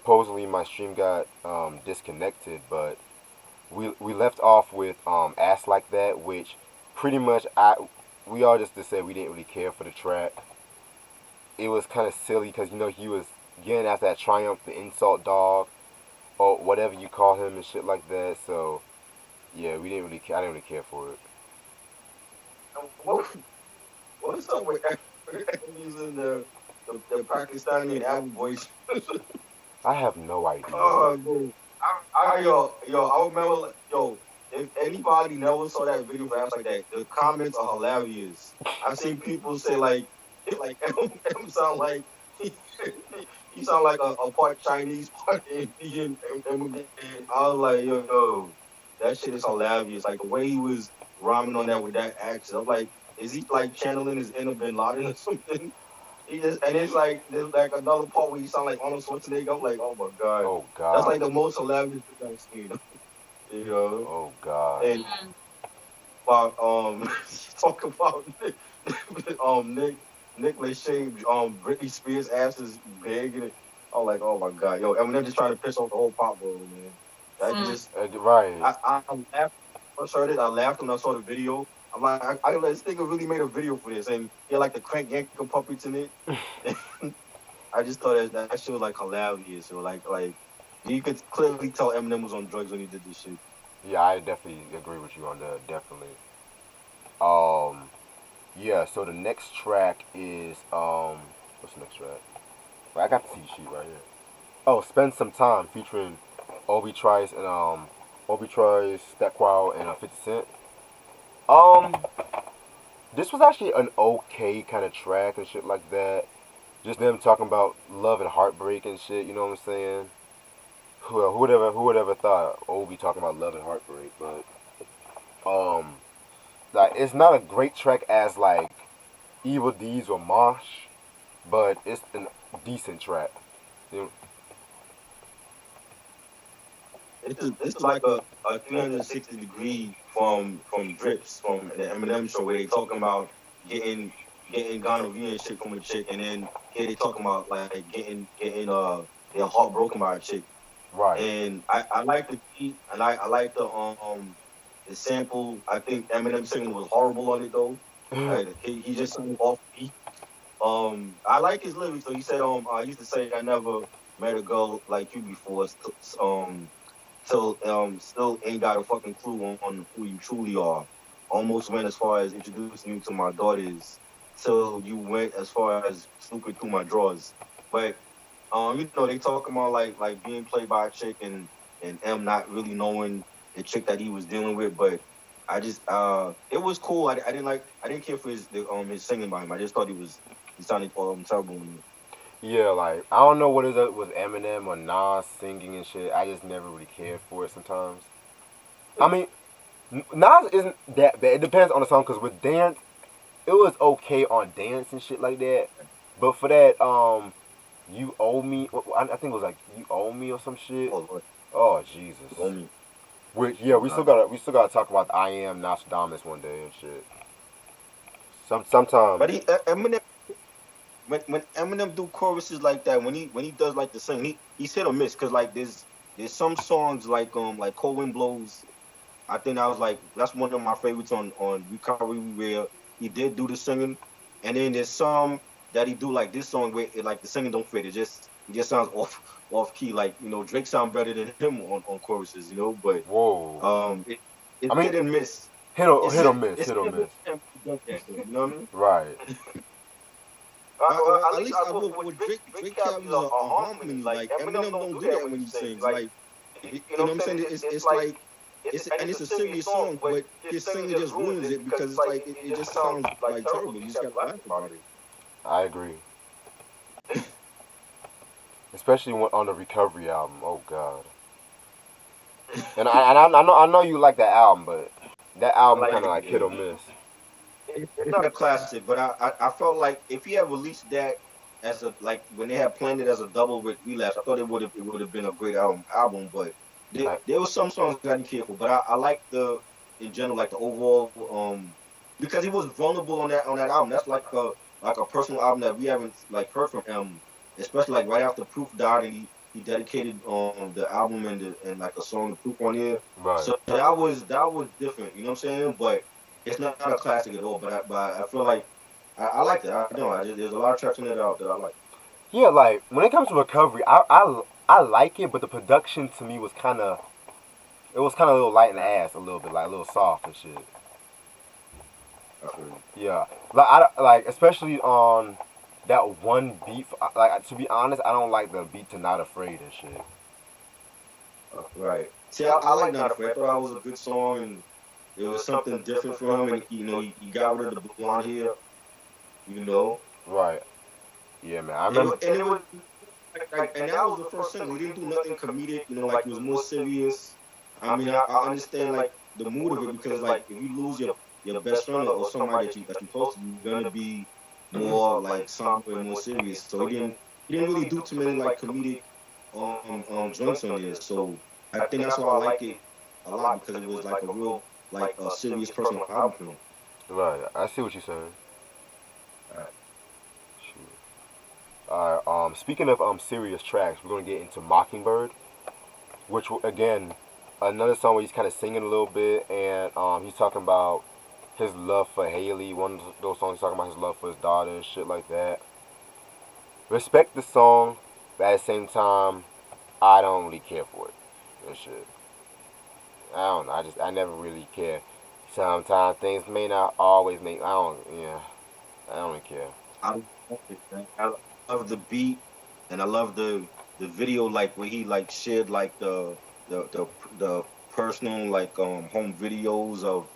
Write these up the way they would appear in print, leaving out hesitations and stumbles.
supposedly my stream got disconnected, but we left off with Ass Like That, which pretty much we all just to say we didn't really care for the track. It was kind of silly because he was getting after that Triumph, the insult dog, or whatever you call him and shit like that. So yeah, we didn't really I didn't really care for it. What what's up with using the Pakistani and Arab voice? I have no idea. Oh, dude. I remember, if anybody never saw that video for apps like that, the comments are hilarious. I've seen people say like, like M sound like he, he sound like a part Chinese, part Indian. And I was like, yo, that shit is hilarious. Like the way he was rhyming on that with that accent. I'm like, is he like channeling his inner Bin Laden or something? He just and it's like there's like another part where you sound like Arnold Schwarzenegger. I'm like, oh my god, Oh that's God. like the most hilarious thing I've seen. You know, Oh God. and about talk about Nick Lachey, Britney Spears ass is big, and I'm like, oh my god, yo, Eminem just trying to piss off the whole pop world, man. That just Right. I laughed. First heard it, I laughed when I saw the video. I'm like, this nigga really made a video for this, and he had like the crank yanking puppets in it. I just thought that shit was like hilarious. Or like you could clearly tell Eminem was on drugs when he did this shit. Yeah, I definitely agree with you on that. Definitely. Um. Yeah. So the next track is what's the next track? Well, I got the C sheet right here. Oh, Spend Some Time featuring Obi Trice and Obi Trice, Stepquile, and 50 Cent. Um, this was actually an okay kind of track and shit like that. Just them talking about love and heartbreak and shit. You know what I'm saying? Who would ever thought Obi talking about love and heartbreak? But um, like it's not a great track as like Evil Deeds or Mosh, but it's a decent track. You This is like a 360 degree from drips from the Eminem show where they talking about getting getting gonorrhea and shit from a chick, and then here they talking about like getting their heart broken by a chick. right. And I like the beat, and I like the sample. I think Eminem singing was horrible on it though. He just sang off beat. I like his lyrics though. He said I used to say I never met a girl like you before. Till still ain't got a fucking clue on who you truly are. Almost went as far as introducing you to my daughters. Till you went as far as snooping through my drawers. But they talking about like being played by a chick and M not really knowing the chick that he was dealing with, but I just it was cool. I didn't care for his singing by him. I just thought he sounded terrible. Yeah, like I don't know what is it with Eminem or Nas singing and shit. I just never really cared for it sometimes. I mean, Nas isn't that bad. It depends on the song. Cause with Dance, it was okay on Dance and shit like that. But for that, you owe me. I think it was like you owe me or some shit. Oh Lord, Oh Jesus. homie. Which yeah, we still gotta talk about I Am Nostradamus one day and shit. Sometime. But Eminem, when Eminem do choruses like that, when he does like the sing, he's hit or miss because like there's some songs like Cold Wind Blows. I think that's one of my favorites on Recovery where he did do the singing, and then there's some that he do like this song where like the singing don't fit. It just sounds off key. Like Drake sound better than him on choruses, but Whoa. it's I mean, hit and miss. hit or miss, It's hit or hit and miss. miss. You know what I mean? Right. At least I will. With Drake carries a harmony. Like Eminem don't do that when he sings. Like you know what I'm saying? It's like it's a serious song, but his singing just ruins it because it's like it just sounds like terrible. You just gotta laugh about it. I agree. Especially on the Recovery album. Oh God. And I know you like that album, but that I album like kind of it. like hit or miss. It's not a classic, but I felt like if he had released that as a like when they had planned it as a double with Relapse, I thought it would have been a great album. But I, there was some songs I didn't care for, but I like the in general like the overall because he was vulnerable on that album. That's like a personal album that we haven't like heard from him, especially like right after Proof died and he he dedicated the album and like a song to Proof on here. Right. So that was different. You know what I'm saying? But it's not a classic at all. But I feel like I liked it. I know. There's a lot of tracks in it out that I like. Yeah, like when it comes to recovery, I like it, but the production to me was kind of a little light in the ass, a little bit, like a little soft and shit. I feel you. Yeah, like like especially on that one beat. Like to be honest, I don't like the beat to Not Afraid and shit. Right. See, I like Not Afraid. I thought that was a good song, and it was something different for him. And he got rid of the blonde hair. You know, Right. Yeah, man. I and remember. it was and that was the first single. He didn't do nothing comedic. Like it was more serious. I mean, I understand like the mood of it because like if you lose your best friend or somebody that you close to, you're gonna be more like somber and more serious. So he didn't really do too many like comedic joints on there. So I think that's why I like it a lot because it was like a real like a serious personal album for him. Right. I see what you're saying. Right. Shoot. All right. Speaking of serious tracks, we're gonna get into Mockingbird, which again, another song where he's kind of singing a little bit, and he's talking about his love for Haley. One of those songs he's talking about his love for his daughter and shit like that. Respect the song, but at the same time, I don't really care for it and shit. I don't know. I never really care. Sometimes things may not always make. I don't. Yeah. I don't really care. I love it, man. I love the beat, and I love the video, like where he like shared like the personal like home videos of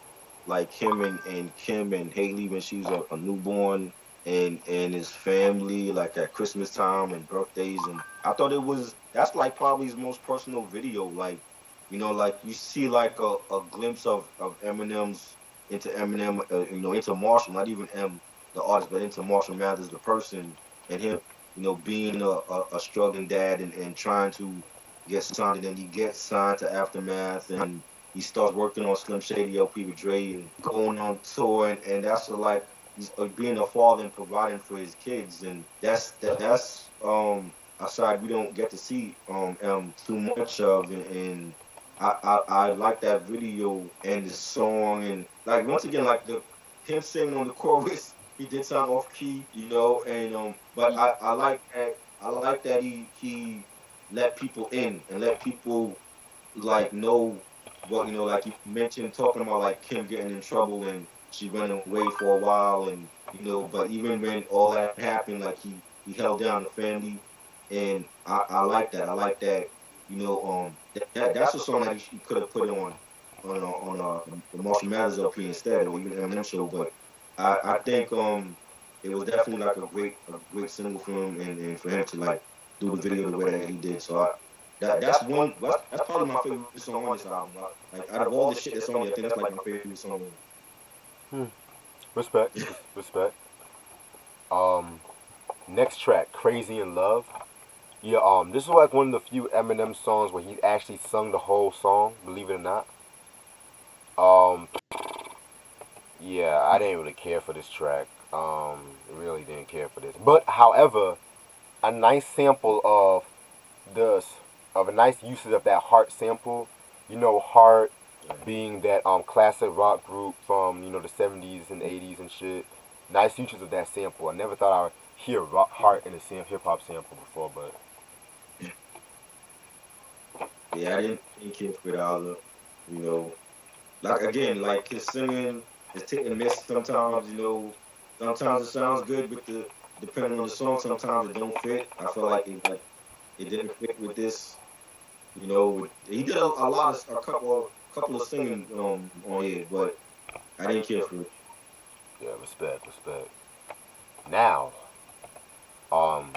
like him and Kim and Haley when she was a newborn and his family like at Christmas time and birthdays. And I thought that's like probably his most personal video. Like like you see like a glimpse of Eminem's into Eminem, into Marshall, not even the artist, but into Marshall Mathers, the person, and him, being a struggling dad and trying to get signed, and then he gets signed to Aftermath, and he starts working on Slim Shady LP with Dre and going on tour, and that's like he's being a father and providing for his kids, and that's a side we don't get to see too much of, and I like that video and the song, and like once again like the him singing on the chorus he did sound off key, and but I like that he let people in and let people like know what like you mentioned talking about like Kim getting in trouble and she went away for a while, and but even when all that happened, like he held down the family, and I like that. I like that. That's a song that he could have put on the Marshall Mathers LP instead, or even Eminem show. But I think it was definitely like a great single for him, and for him to like do the video the way that he did. So that's probably my favorite song on this album. Like out of all the shit that's on here, I think that's like my favorite song on it. Hmm. Respect. Respect. Um. Next track, Crazy in Love. Yeah. This is like one of the few Eminem songs where he actually sung the whole song. Believe it or not. Um. Yeah, I didn't really care for this track. Really didn't care for this. But however, a nice sample this of a nice usage of that Heart sample. Heart being that classic rock group from the 70s and 80s and shit. Nice usage of that sample. I never thought I would hear Heart in a hip hop sample before, but Yeah, I didn't care for it either. You know, like again, like his singing is hit and miss sometimes. Sometimes it sounds good with the depending on the song. Sometimes it don't fit. I feel like it didn't fit with this. He did a lot of a couple of singing on here, but I didn't care for it. yeah, respect, respect. Now,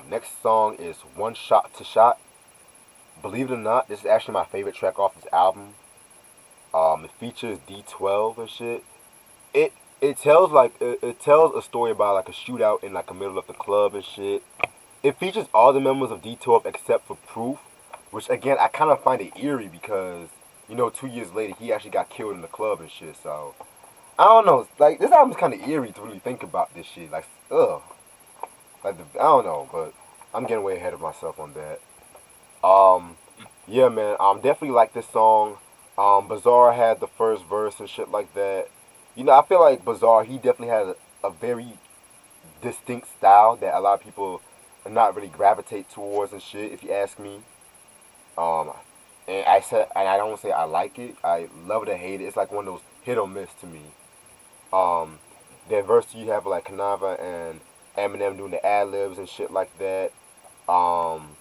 next song is One Shot to Shot. Believe it or not, this is actually my favorite track off this album. It features D12 and shit. It it tells a story about like a shootout in like the middle of the club and shit. It features all the members of D12 except for Proof, which again I kind of find it eerie because 2 years later he actually got killed in the club and shit. So I don't know. Like this album's kind of eerie to really think about this shit. Like ugh. I don't know, but I'm getting way ahead of myself on that. Um, yeah, man. Definitely like this song. Bizarre had the first verse and shit like that. You know, I feel like Bizarre, he definitely had a very distinct style that a lot of people not really gravitate towards and shit. If you ask me, um, and I don't say I like it. I love it or hate it. It's like one of those hit or miss to me. Um, that verse you have like Kanava and Eminem doing the ad libs and shit like that. Um,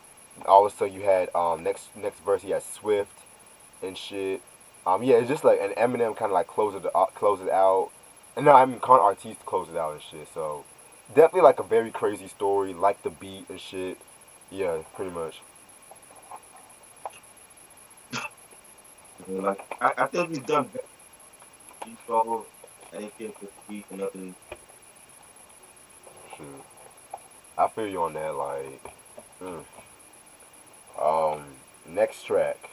also you had next verse he had Swift and shit. Yeah, it's just like an Eminem kind of like close it out. And no, I mean Con Artiste close it out and shit. So definitely like a very crazy story, like the beat and shit. Yeah, pretty much. Like I think he's done better. He saw I didn't care for beat or nothing. Shoot, I feel you on that. Like, mm. um, next track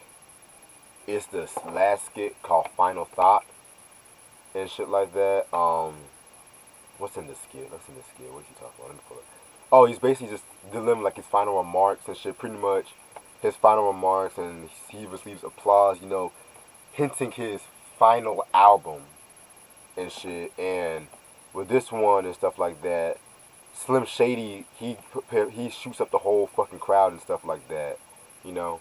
is this last skit called Final Thought and shit like that. What's in the skit? What's in the skit? What's he talking about? Let me pull it. Oh, he's basically just delivering like his final remarks and shit. Pretty much his final remarks, and he receives applause. You know, hinting his final album and shit. And with this one and stuff like that, Slim Shady he shoots up the whole fucking crowd and stuff like that. You know,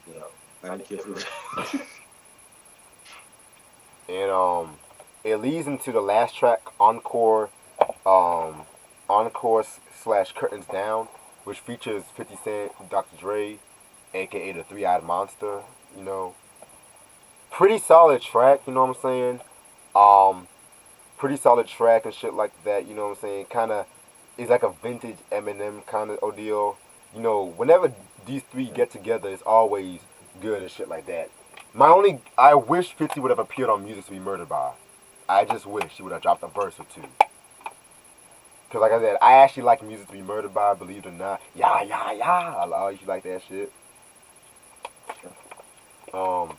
You know, I didn't care for and it leads into the last track, Encore, um, Encore slash Curtains Down, which features 50 Cent, Dr. Dre, aka the Three Eyed Monster. You know, pretty solid track. You know what I'm saying? Um, Pretty solid track and shit like that. You know what I'm saying? Kind of is like a vintage Eminem kind of ordeal. You know, whenever these three get together, it's always good and shit like that. I wish 50 would have appeared on Music to Be Murdered By. I just wish he would have dropped a verse or two. Cause like I said, I actually like Music to Be Murdered By, believe it or not. Yeah, yeah, yeah. I actually like that shit. Um,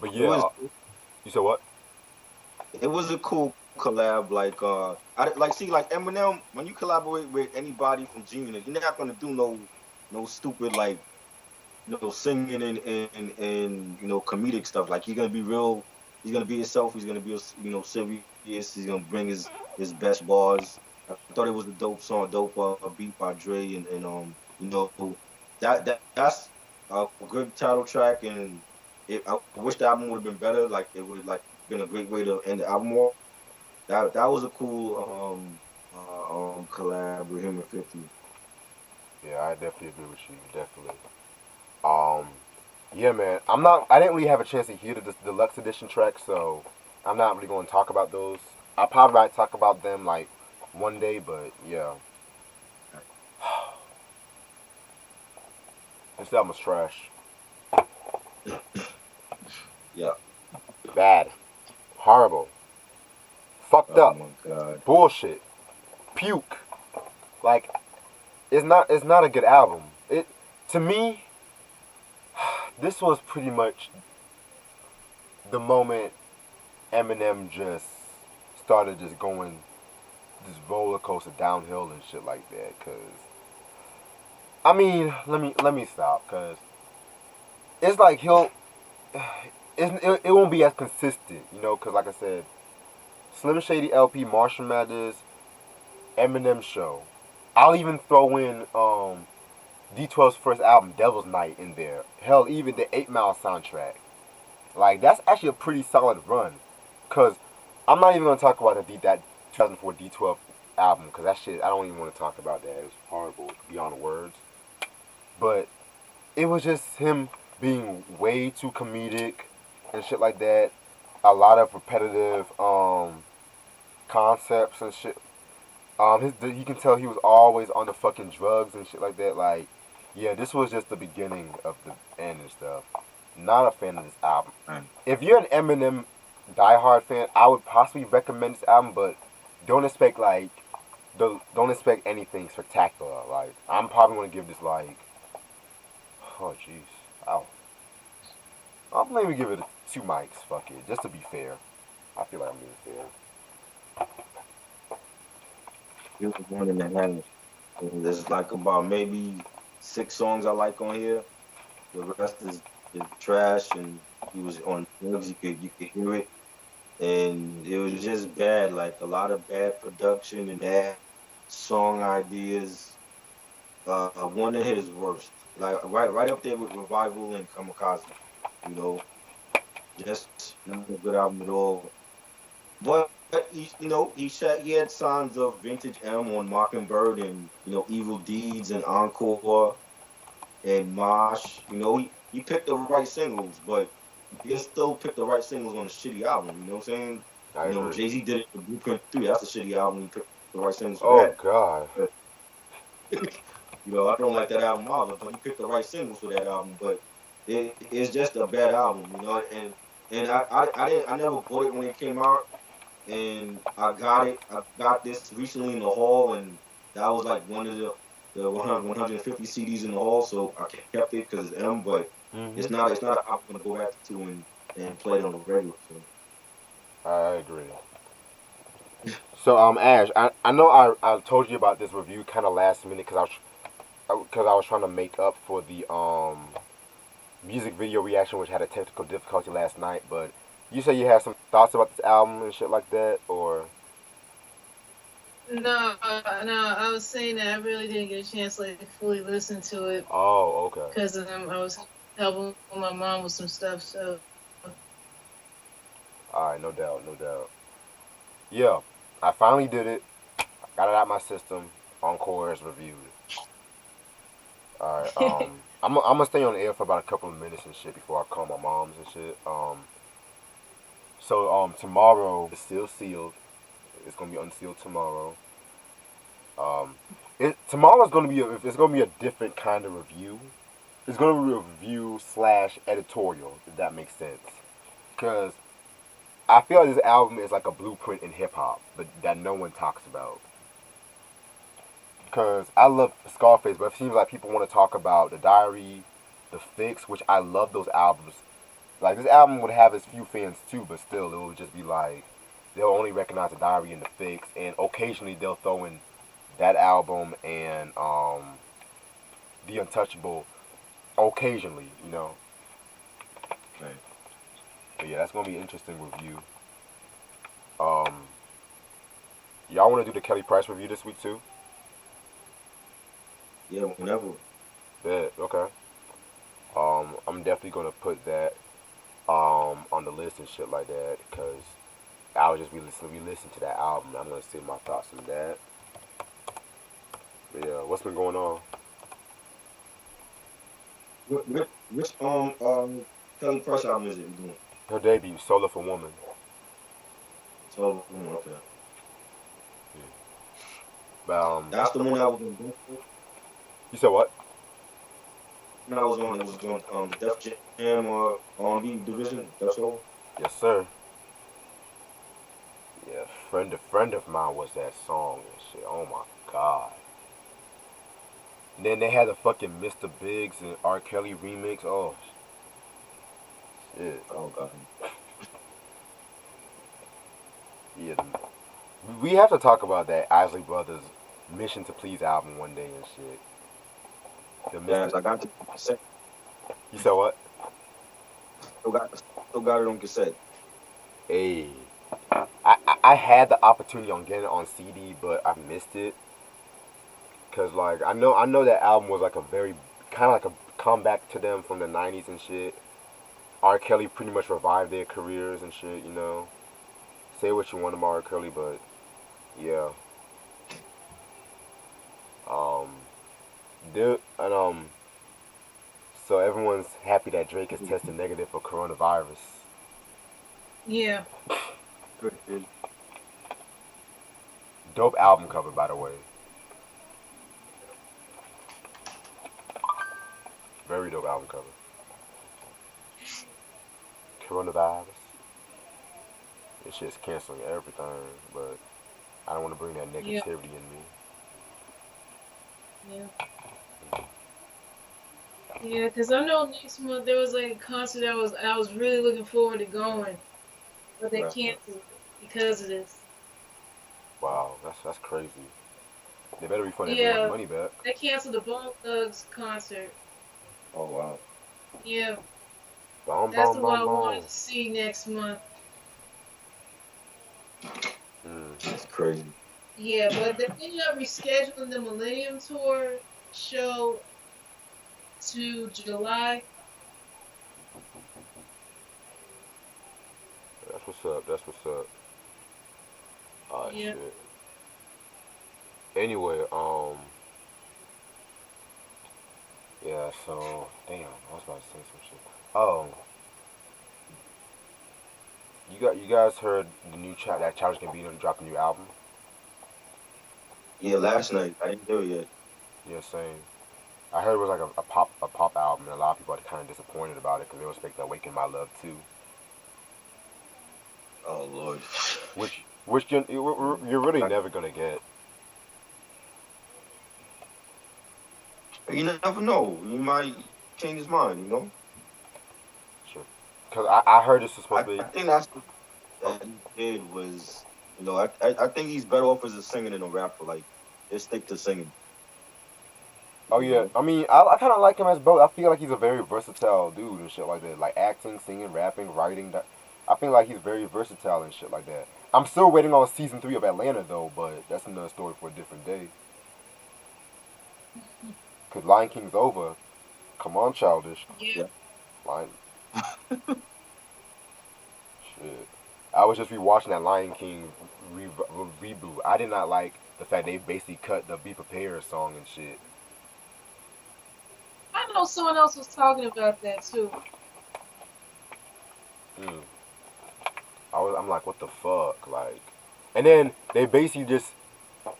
but it yeah, was you said what? it was a cool collab. Like I like see like Eminem when you collaborate with anybody from Genius, you're not gonna do no stupid like singing and comedic stuff. Like he's gonna be real. He's gonna be himself. He's gonna be serious. He's gonna bring his best bars. I thought it was a dope song, dope beat by Dre, and that's a good title track. And I wish the album would have been better. Like it would have like been a great way to end the album off. That was a cool collab with him and 50. Yeah, I definitely agree with you. Definitely. Um, yeah, man. I didn't really have a chance to hear the deluxe edition tracks, so I'm not really going to talk about those. I probably might talk about them like one day, but yeah, this album's trash. Yeah. Bad, horrible, fucked Oh up, my God. bullshit, puke. Like it's not a good album. It to me, this was pretty much the moment Eminem just started just going this roller coaster downhill and shit like that. Cause I mean, let me stop. Cause it's like it won't be as consistent, you know. Cause like I said, Slim Shady LP, Marshall Mathers, Eminem Show. I'll even throw in D12's first album, Devil's Night, in there. Hell, even the 8 Mile soundtrack. Like that's actually a pretty solid run. Cause I'm not even gonna talk about that 2004 D12 album. Cause that shit I don't even want to talk about that. It was horrible beyond words. But it was just him being way too comedic and shit like that. A lot of repetitive concepts and shit. You can tell he was always on the fucking drugs and shit like that. Like, yeah, this was just the beginning of the end and stuff. Not a fan of this album. Man. If you're an Eminem diehard fan, I would possibly recommend this album, but don't expect like don't expect anything spectacular. Like, I'm probably gonna give this like, oh jeez, I'll maybe give it 2 mics. Fuck it, just to be fair. I feel like I'm being fair. It was 1.5. And there's like about maybe 6 songs I like on here. The rest is trash, and he was on drugs. You could hear it, and it was just bad. Like a lot of bad production and bad song ideas. One of his worst, like right up there with Revival and Kamikaze. You know, just not a good album at all. But he had signs of vintage M on Mockingbird and Evil Deeds and Encore and Mosh. He picked the right singles, but he can still pick the right singles on a shitty album. You know what I'm saying? I agree. Jay-Z did it for Blueprint 3. That's a shitty album. He picked the right singles for Oh that. God. But, I don't like that album either, but he picked the right singles for that album. But it's just a bad album, and I never bought it when it came out, and I got it. I got this recently in the hall, and that was like one of the 150 CDs in the hall, so I kept it because it's M. But Hmm. it's not an album I'm gonna go back to and play it on the regular. So I agree. So Ash, I know I told you about this review kind of last minute because I was trying to make up for the music video reaction, which had a technical difficulty last night. But you say you had some thoughts about this album and shit like that, or No, no, I was saying that I really didn't get a chance to like fully listen to it oh, okay, because I was helping my mom with some stuff. So all right, no doubt, no doubt. Yeah, I finally did it. Got it out my system. Encore is reviewed. All right, I'm gonna stay on the air for about a couple of minutes and shit before I call my moms and shit. So tomorrow is still sealed. It's gonna be unsealed tomorrow. Um, tomorrow's gonna be it's gonna be a different kind of review. It's gonna be a review slash editorial, if that makes sense. Cause I feel like this album is like a blueprint in hip hop, but that no one talks about. Cause I love Scarface, but it seems like people want to talk about the Diary, the Fix, which I love those albums. Like this album would have its few fans too, but still it would just be like they'll only recognize the Diary and the Fix, and occasionally they'll throw in that album and the Untouchable occasionally, you know. right. But yeah, that's gonna be an interesting review. Um, y'all want to do the Kelly Price review this week too? Yeah, whenever. Yeah, okay. I'm definitely gonna put that on the list and shit like that because I was just re-listen to that album. I'm gonna say my thoughts on that. But yeah, what's been going on? Which Kelly Price album is it you doing? Her debut, Solar for Woman. So okay, Yeah. But that's the one that was on. you said what? When I was on, it was on the Def Jam or R&B division. That's all. Yes, sir. Yeah, friend of mine was that song and shit. Oh my god. And then they had the fucking Mr. Biggs and R. Kelly remix. Oh shit. Oh god. Yeah. We have to talk about that Isley Brothers Mission to Please album one day and shit. The Yes, Mr. I got the cassette. You said what? Still got it on cassette. Hey. I had the opportunity on getting it on CD, but I missed it. Cause like I know that album was like a very kind of like a comeback to them from the '90s and shit. R. Kelly pretty much revived their careers and shit. You know, say what you want about R. Kelly, but yeah. Um, and so everyone's happy that Drake has tested negative for coronavirus. yeah, Dope album cover, by the way. Very dope album cover. Coronavirus. This shit's canceling everything, but I don't want to bring that yeah, negativity in me. yeah, yeah. Because I know next month there was like a concert I was really looking forward to going, but they Right. canceled it because of this. Wow, that's crazy. They better refund everyone's Yeah, money back. they canceled the Bone Thugs concert. Oh wow, Yeah, Boom, that's boom, the one boom, I wanted boom. to see next month. Mm. that's crazy. Yeah, but they ended up rescheduling the Millennium Tour show to July. That's what's up. That's what's up. Alright, Yeah. shit. Anyway, yeah. So, damn, I was about to say some shit. Oh, you guys heard the new that Childish Gambino dropped a new album? Yeah, last night I didn't hear it yet. Yeah, same. I heard it was like a pop album, and a lot of people are kind of disappointed about it because they were expecting "Awaken My Love" too. Oh Lord. Which you're really never gonna get. You never know. He might change his mind. Sure. Because I heard this is supposed to I be. think that's what Oh, that he did was. I think he's better off as a singer than a rapper. Like, just stick to singing. oh You yeah. know. I mean, I kind of like him as both. I feel like he's a very versatile dude and shit like that. Like acting, singing, rapping, writing. I feel like he's very versatile and shit like that. I'm still waiting on season 3 of Atlanta though, but that's another story for a different day. Cause Lion King's over. Come on, Childish. Yeah. Yeah. Lion. Shit. I was just rewatching that Lion King reboot. I did not like the fact they basically cut the "Be Prepared" song and shit. I know someone else was talking about that too. Mm. I'm like, what the fuck, like. And then they basically just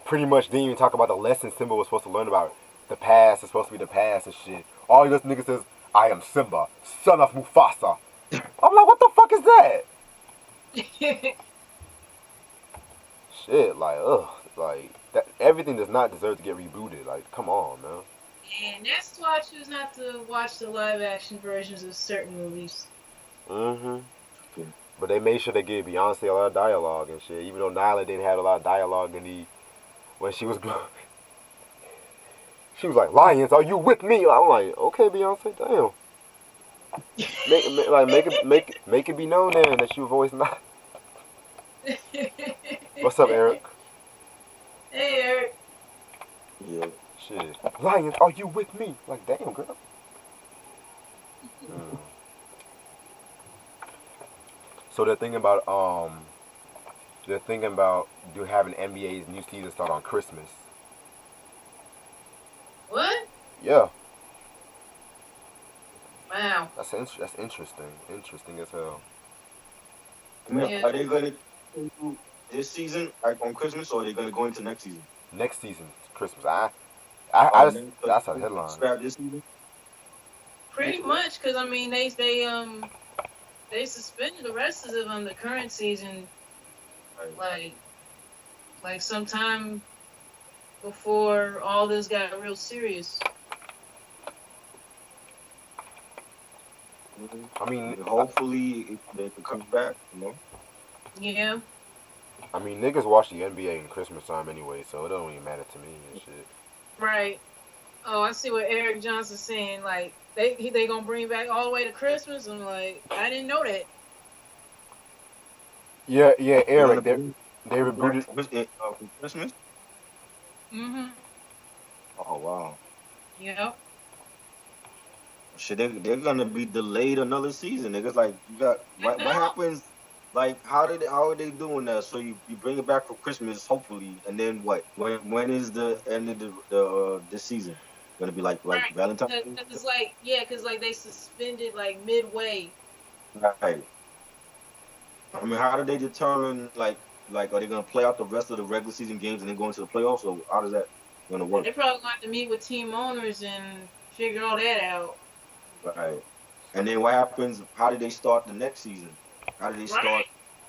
pretty much didn't even talk about the lesson Simba was supposed to learn about. The past is supposed to be the past and shit. All this nigga says, "I am Simba, son of Mufasa." I'm like, what the fuck is that? Shit, like, ugh, like that. Everything does not deserve to get rebooted. Like, come on, man. And that's why I choose not to watch the live action versions of certain movies. Mm-hmm. Okay. But they made sure they gave Beyonce a lot of dialogue and shit. Even though Nyla didn't have a lot of dialogue in the when she was she was like, "Lions, are you with me?" I'm like, okay, Beyonce, damn. Make it be known then that you voice not. What's up, Eric? Hey, Eric. Yeah. Shit, Lions, are you with me? Like, damn, girl. Mm. So they're thinking about do having NBA's new season start on Christmas. What? Yeah, Wow. that's interesting. Interesting as hell. I mean, Yeah. are they going to continue this season like on Christmas, or are they going to go into next season? Next season, Christmas. I Oh, just then that's a headline. scrap this season. Pretty much, because I mean, they suspended the rest of the current season, Right. like sometime before all this got real serious. I mean, Hopefully, they can come back. Yeah. I mean, niggas watch the NBA in Christmas time anyway, so it don't even matter to me and shit. Right. Oh, I see what Eric Johnson's saying. Like they gonna bring back all the way to Christmas. I'm like, I didn't know that. Yeah, yeah, They're gonna Eric. bring They it back rebooted. for Christmas. Mm-hmm. Oh wow. Yep. Shit, they're gonna be delayed another season. Niggas like you got I what know. happens? Like how are they doing that? So you bring it back for Christmas, hopefully, and then what? When is the end of the this season? Gonna be like Right. Valentine's Because Day? it's like, yeah, because like they suspended like midway. Right. I mean, how do they determine like are they gonna play out the rest of the regular season games and then go into the playoffs? Or how does that gonna work? They probably going to meet with team owners and figure all that out. Right. And then what happens? How do they start the next season? How do they Right. start?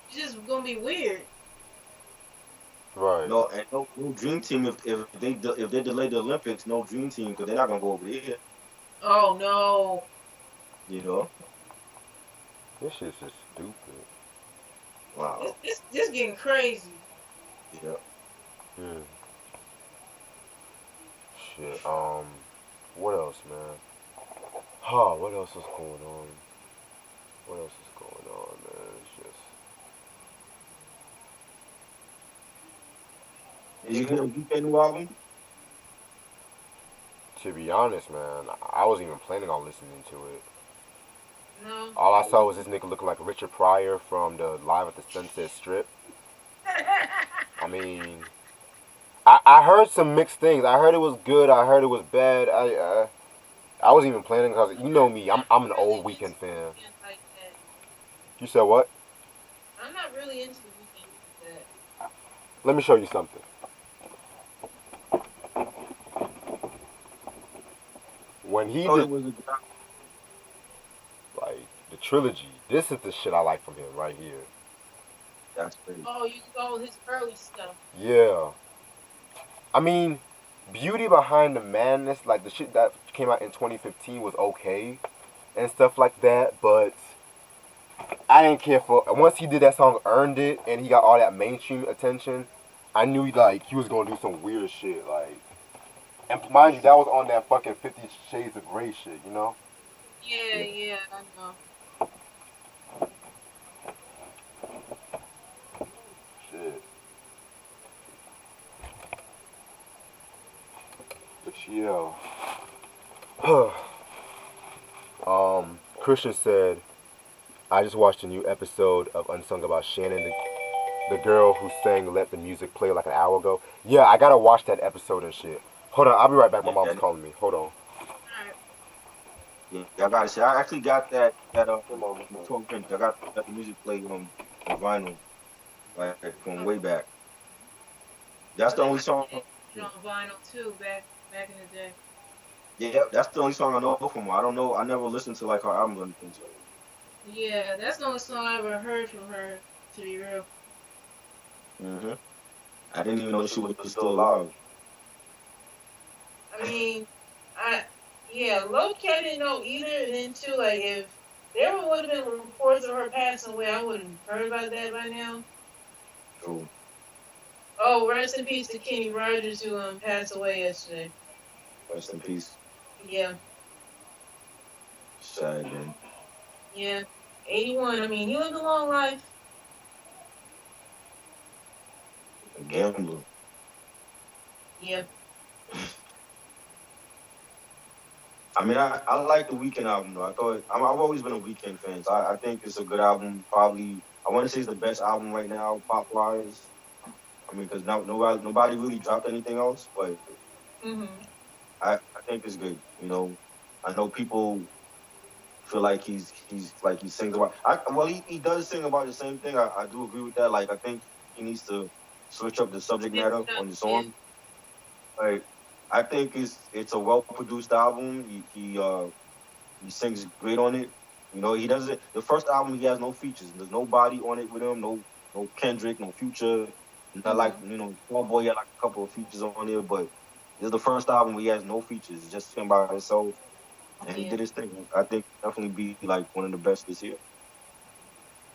It's just gonna be weird. Right. No, and no dream team if they delay the Olympics, no dream team because they're not gonna go over there. Oh no. You know? This shit's just stupid. This Wow. this this getting crazy. Yeah. Hmm. Shit. What else, man? Huh? What else is going on? What else is going on, man? It's just Did you hear the weekend new album? to be honest, man. I wasn't even planning on listening to it. No. All I saw was this nigga looking like Richard Pryor from the Live at the Sunset Strip. I mean, I heard some mixed things. I heard it was good. I heard it was bad. I wasn't even planning because you know me. I'm an Really old into Weekend the fan. weekend like that. You said what? I'm not really into the weekend like that. Let me show you something. When I he thought did it was a good album. like the trilogy, this is the shit I like from him right here. That's crazy. Oh, you go his early stuff. Yeah. I mean, Beauty Behind the Madness, like the shit that came out in 2015 was okay and stuff like that, but I didn't care for. Once he did that song, Earned It, and he got all that mainstream attention, I knew like he was gonna do some weird shit. Like, and mind you, that was on that fucking 50 Shades of Grey shit, you know? Yeah, Yeah. yeah, I know. Shit. But yeah. Christian said, I just watched a new episode of Unsung about Shannon, the girl who sang Let the Music Play like an hour ago. Yeah, I gotta watch that episode and shit. Hold on, I'll be right back. My Yeah, mom's calling me. Hold on. All right. yeah, I gotta say, I actually got that the 12 inch. I got that music play on vinyl, like from way back. That's Oh, the they only had song. it on vinyl too back in the day. Yeah, that's the only song I know from her. I don't know. I never listened to like her albums or anything. So, Yeah, that's the only song I ever heard from her. To be real. hmm I didn't even know she was still alive. I mean, I yeah, low key I didn't know either. And then too, like if there would have been reports of her passing away, I would have heard about that by now. True. Oh, rest in peace to Kenny Rogers who passed away yesterday. Rest in peace. Yeah, Sad man. yeah. 81. I mean, he lived a long life. A gambler. Yeah. I mean, I like the Weekend album though. I've always been a Weekend fan. So I think it's a good album. Probably I want to say it's the best album right now, pop wise. I mean, because now nobody really dropped anything else, but Mhm. I think it's good. You know, I know people feel like he's like he sings about. Well, he does sing about the same thing. I do agree with that. Like I think he needs to switch up the subject Mixed matter up. on the Yeah. song. Like I think it's a well produced album. He sings great on it. You know, he doesn't. The first album he has no features. There's nobody on it with him. No Kendrick, no Future. Not like Mhm. Boy had like a couple of features on there, but this is the first album where he has no features. It's just him by himself, and he Yeah. did his thing. I think definitely be like one of the best this year.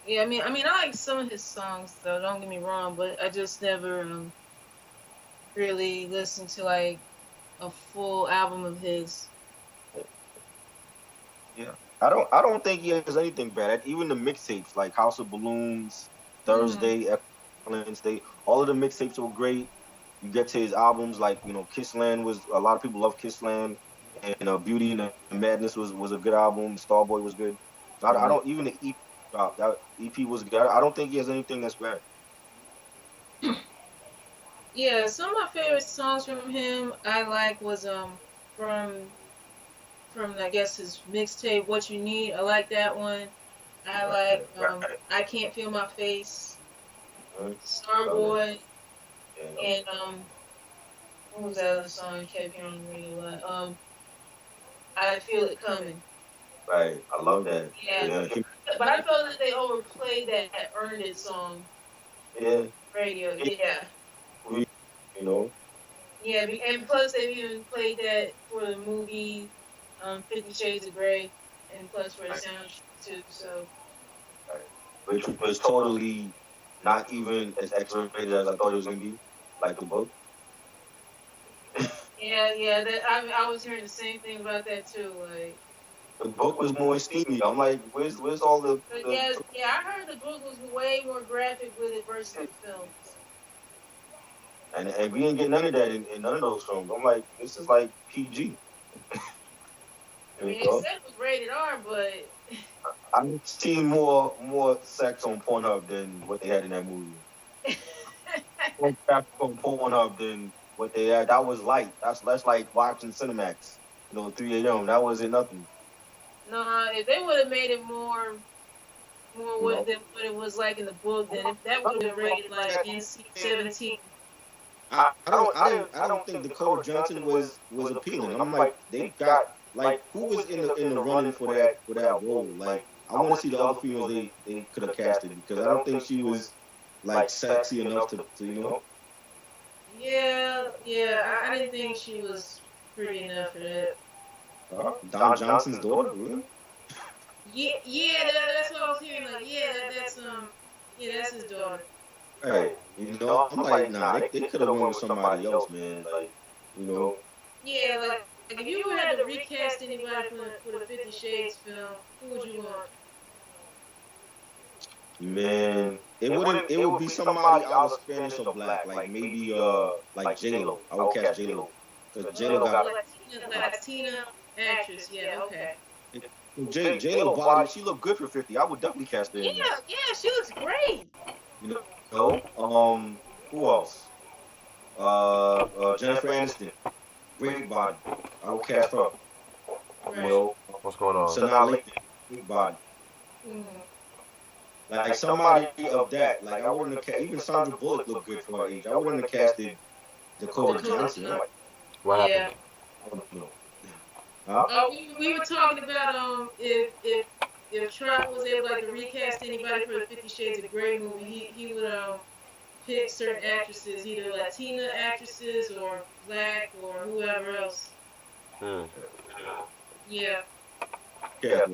Yeah. I mean, I like some of his songs though. Don't get me wrong, but I just never really listened to like a full album of his. Yeah, I don't think he has anything bad. Even the mixtapes like House of Balloons, Mhm. Thursday, Excellence Day, all of the mixtapes were great. You get to his albums like Kissland was a lot of people love Kissland, and Beauty and the Madness was a good album. Starboy was good. So I Mhm. don't even the EP drop that EP was good. I don't think he has anything that's bad. Yeah, some of my favorite songs from him I like was from I guess his mixtape What You Need. I like that one. I like Right. I Can't Feel My Face, Mhm. Love that. Starboy, Yeah. and what was that other song I kept hearing on the radio a lot? I Feel It Coming. Right. I love that. Yeah. Yeah. But I felt that they overplayed that Earned It song Yeah. radio. Yeah. You know. Yeah, and plus they've even played that for the movie 50 Shades of Grey and plus for the Right. soundtrack too. So Right. Which was totally not even as X-rated as I thought it was gonna be, like the book. Yeah. That I was hearing the same thing about that too. Like, The book was more steamy. I'm like, where's all but the yeah, I heard the book was way more graphic with it versus the films. and we didn't get none of that in none of those films. I'm like, this is like PG. I You mean, it know, said it was rated R, but I've seen more sex on Pornhub than what they had in that movie. More traffic on Pornhub than what they had. That was light. That's like watching Cinemax. 3 a.m. That wasn't nothing. no, if they would have made it more You know, than what it was like in the book, then that would have been rated like NC-17. I don't think Dakota Johnson was appealing. I'm like, they got like who was in the running for that role? Like, I want to see the other females they could have casted because I don't think she was like sexy enough to. Yeah. I didn't think she was pretty enough for that. Don Johnson's daughter, really? Yeah, that's what I was hearing. Like, yeah, yeah, that's his daughter. Right. I'm like, nah, they could have went with somebody else, man. Like, you know, Yeah, like if you would have to recast anybody for the 50 Shades film, who would you want? man, it would be somebody either Spanish or black, like maybe like J Lo. I would cast J Lo because J Lo Oh, got Latina actress. Yeah, okay. J Lo body. She looked good for 50. I would definitely cast her in that. Yeah, she looks great. You who else? Jennifer Aniston, great body. I would cast her. You Right. know, What's going on? Sanaa Lathan, great body. Hmm. Like somebody of that. Like I wouldn't have even Sandra Bullock looked good for her age. I wouldn't have casted Dakota Dakota Johnson. Johnson. What happened? Yeah. I don't know. Huh? We were talking about if Trump was able like to recast anybody for the 50 Shades of Grey movie, he would pick certain actresses, either Latina actresses or black or whoever else. Hmm. Yeah. Cast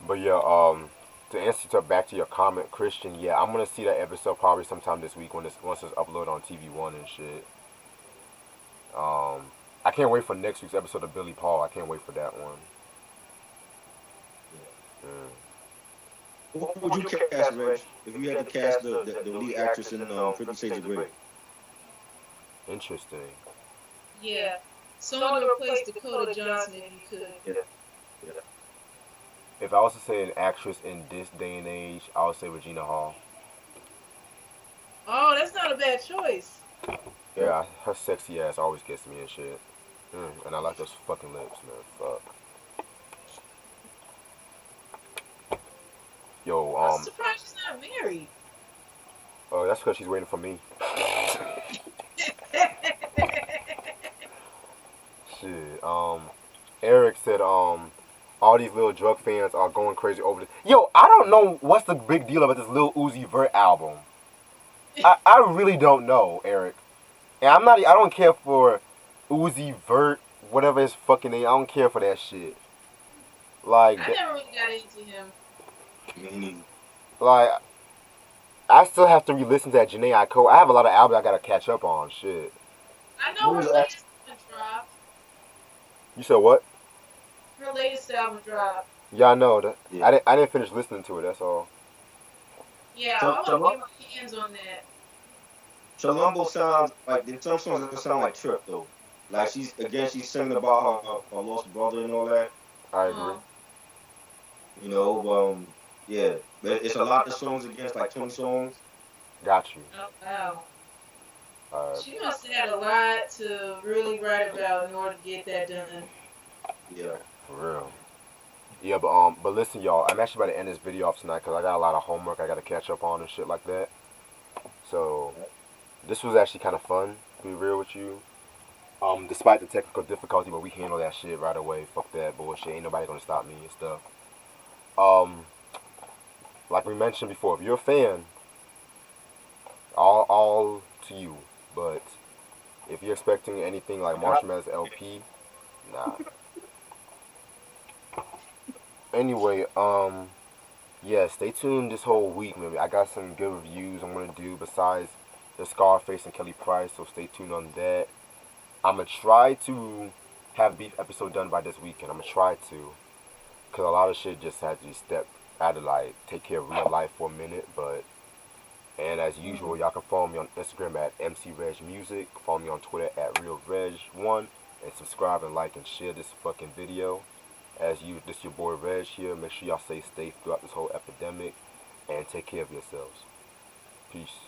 But yeah, to answer back to your comment, Christian, yeah, I'm gonna see that episode probably sometime this week once it's uploaded on TV1 and shit. Um, I can't wait for next week's episode of Billy Paul. I can't wait for that one. Mm. What would you cast, Reg, if you had to cast the lead actress in 50 Shades of Grey? Interesting. Yeah. Someone to replace Dakota Johnson if you could. Yeah. If I was to say an actress in this day and age, I would say Regina Hall. Oh, that's not a bad choice. Yeah, her sexy ass always gets me and shit. And I like those fucking lips, man. Fuck. Yo, I'm surprised she's not married. oh, that's because she's waiting for me. Shit. Eric said, all these little drug fans are going crazy over this. Yo, I don't know what's the big deal about this Lil Uzi Vert album. I really don't know, Eric. And I don't care for Uzi Vert, whatever his fucking name. I don't care for that shit. Like, I never really got into him. Me neither. like I still have to re-listen to that Janae Aiko. I have a lot of albums I gotta catch up on. Shit. I know Who her was latest album dropped. You said what? Her latest album dropped. Yeah, I know that. Yeah. I didn't finish listening to it. That's all. Yeah, So, I want to get my hands on that. Columbo sounds like there's some songs that sound like Trip though. Like she's singing about her lost brother and all that. I agree. Yeah, but it's a lot of songs against like 20 songs. Got you. Oh wow. Alright. She must have had a lot to really write about in order to get that done. Yeah. For real. Yeah, but listen, y'all. I'm actually about to end this video off tonight because I got a lot of homework I got to catch up on and shit like that. So, this was actually kind of fun. To be real with you. Despite the technical difficulty, but we handle that shit right away. Fuck that bullshit. Ain't nobody gonna stop me and stuff. Like we mentioned before, if you're a fan, all to you. But if you're expecting anything like Marshall Mathers LP, nah. Anyway, yeah, stay tuned this whole week, maybe. I got some good reviews I'm gonna do besides the Scarface and Kelly Price, so stay tuned on that. I'm gonna try to have beef episode done by this weekend. I'm gonna try to, cause a lot of shit just had to step out of like take care of real life for a minute. But and as usual, y'all can follow me on Instagram at MCRegMusic. Follow me on Twitter at RealReg1, and subscribe and like and share this fucking video. As you, this your boy Reg here. Make sure y'all stay safe throughout this whole epidemic, and take care of yourselves. Peace.